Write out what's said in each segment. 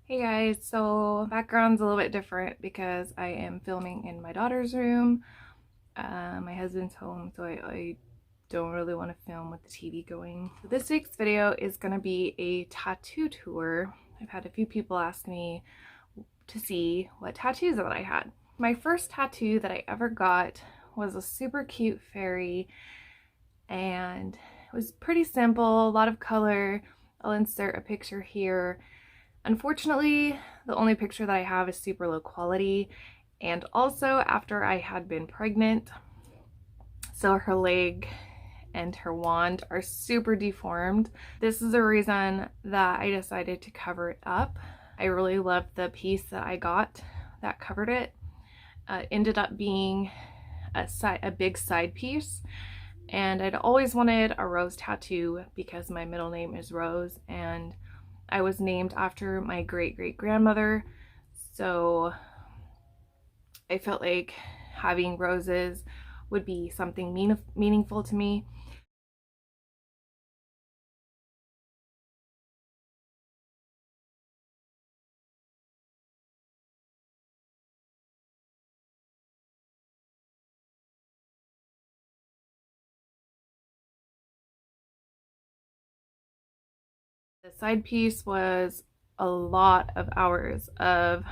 Hey guys, so background's a little bit different because I am filming in my daughter's room. My husband's home, so I don't really want to film with the TV going. So this week's video is going to be a tattoo tour. I've had a few people ask me to see what tattoos that I had. My first tattoo that I ever got was a super cute fairy, and it was pretty simple, a lot of color. I'll insert a picture here. Unfortunately, the only picture that I have is super low quality, and also after I had been pregnant, so her leg and her wand are super deformed. This is the reason that I decided to cover it up. I really loved the piece that I got that covered it. Ended up being a big side piece, and I'd always wanted a rose tattoo because my middle name is Rose, and I was named after my great-great-grandmother, so I felt like having roses would be something meaningful to me. The side piece was a lot of hours of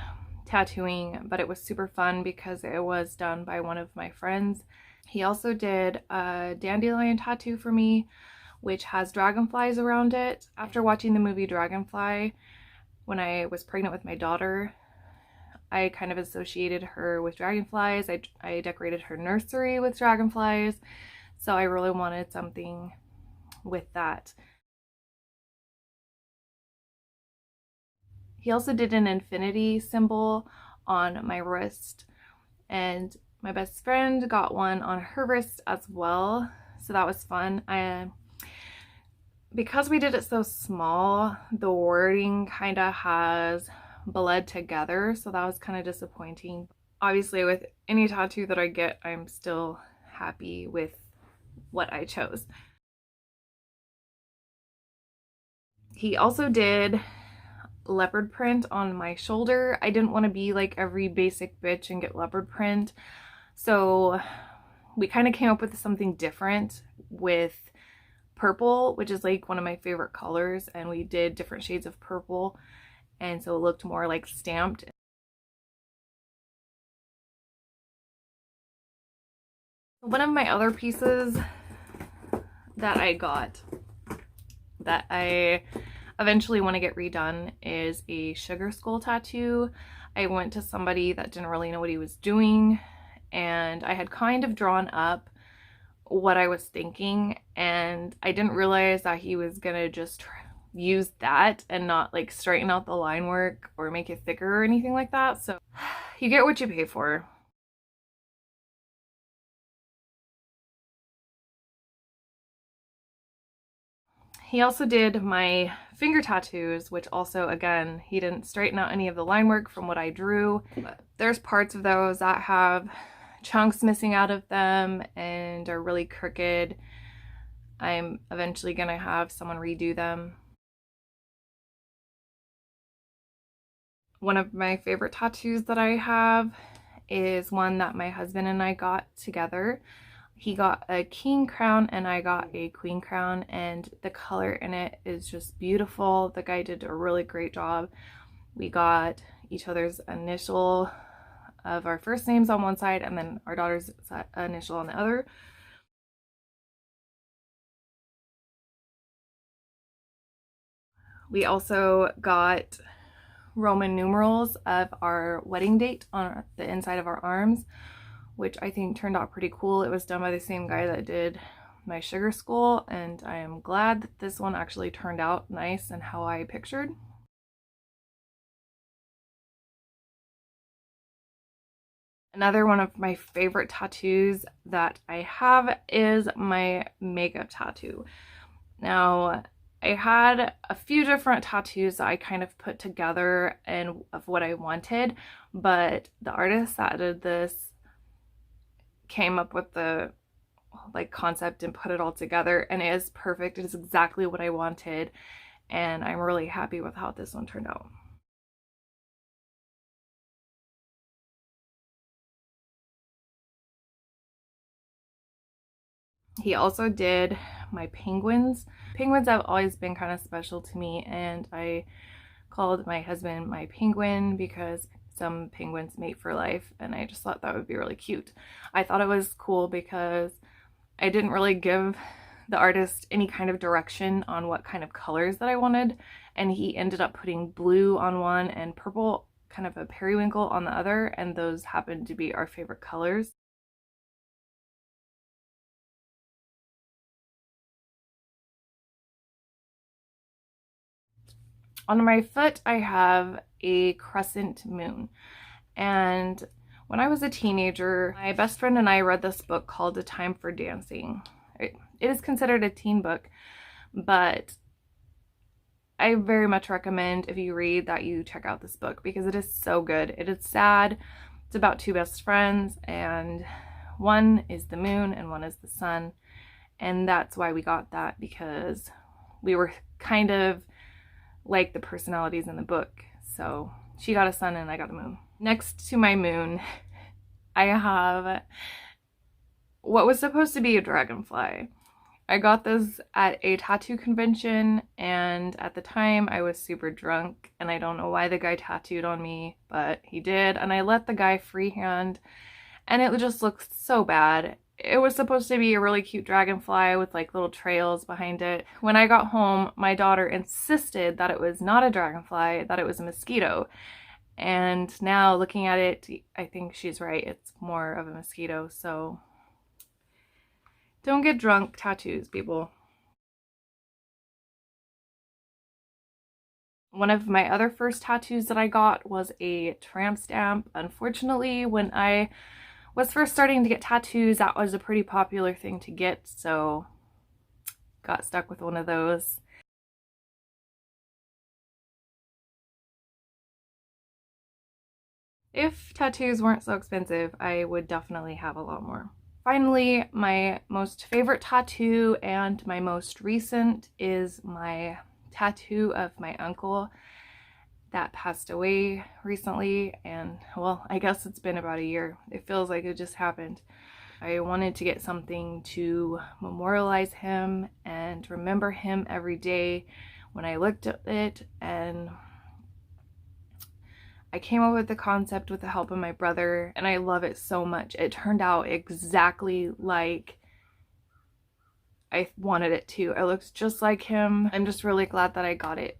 tattooing, but it was super fun because it was done by one of my friends. He also did a dandelion tattoo for me, which has dragonflies around it. After watching the movie Dragonfly, when I was pregnant with my daughter, I kind of associated her with dragonflies. I decorated her nursery with dragonflies, so I really wanted something with that. He also did an infinity symbol on my wrist, and my best friend got one on her wrist as well, so that was fun. Because we did it so small, the wording kind of has bled together, so that was kind of disappointing. Obviously, with any tattoo that I get, I'm still happy with what I chose. He also did leopard print on my shoulder. I didn't want to be like every basic bitch and get leopard print, so we kind of came up with something different with purple, which is like one of my favorite colors, and we did different shades of purple, and so it looked more like stamped. One of my other pieces that I got that I eventually want to get redone is a sugar skull tattoo. I went to somebody that didn't really know what he was doing, and I had kind of drawn up what I was thinking, and I didn't realize that he was gonna just use that and not like straighten out the line work or make it thicker or anything like that. So you get what you pay for. He also did my finger tattoos, which also, again, he didn't straighten out any of the line work from what I drew. But there's parts of those that have chunks missing out of them and are really crooked. I'm eventually gonna have someone redo them. One of my favorite tattoos that I have is one that my husband and I got together. He got a king crown and I got a queen crown, and the color in it is just beautiful. The guy did a really great job. We got each other's initial of our first names on one side and then our daughter's initial on the other. We also got Roman numerals of our wedding date on the inside of our arms, which I think turned out pretty cool. It was done by the same guy that did my sugar skull, and I am glad that this one actually turned out nice and how I pictured. Another one of my favorite tattoos that I have is my makeup tattoo. Now, I had a few different tattoos that I kind of put together and of what I wanted, but the artist that did this came up with the like concept and put it all together, and it is perfect. It is exactly what I wanted, and I'm really happy with how this one turned out. He also did my penguins. Penguins have always been kind of special to me, and I called my husband my penguin because some penguins mate for life, and I just thought that would be really cute. I thought it was cool because I didn't really give the artist any kind of direction on what kind of colors that I wanted, and he ended up putting blue on one and purple, kind of a periwinkle, on the other, and those happened to be our favorite colors. On my foot, I have a crescent moon. And when I was a teenager, my best friend and I read this book called A Time for Dancing. It is considered a teen book, but I very much recommend, if you read, that you check out this book because it is so good. It is sad. It's about two best friends, and one is the moon and one is the sun. And that's why we got that, because we were kind of like the personalities in the book. So she got a sun and I got a moon. Next to my moon, I have what was supposed to be a dragonfly. I got this at a tattoo convention, and at the time I was super drunk, and I don't know why the guy tattooed on me, but he did, and I let the guy freehand, and it just looked so bad. It was supposed to be a really cute dragonfly with like little trails behind it. When I got home, my daughter insisted that it was not a dragonfly, that it was a mosquito. And now looking at it, I think she's right. It's more of a mosquito. So don't get drunk tattoos, people. One of my other first tattoos that I got was a tramp stamp. Unfortunately, when I was first starting to get tattoos, that was a pretty popular thing to get, so got stuck with one of those. If tattoos weren't so expensive, I would definitely have a lot more. Finally, my most favorite tattoo and my most recent is my tattoo of my uncle that passed away recently, and well, I guess it's been about a year. It feels like it just happened. I wanted to get something to memorialize him and remember him every day when I looked at it, and I came up with the concept with the help of my brother, and I love it so much. It turned out exactly like I wanted it to. It looks just like him. I'm just really glad that I got it.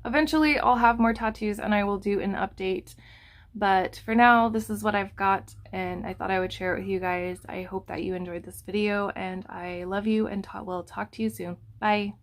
Eventually, I'll have more tattoos and I will do an update. But for now, this is what I've got, and I thought I would share it with you guys. I hope that you enjoyed this video, and I love you, and will talk to you soon. Bye.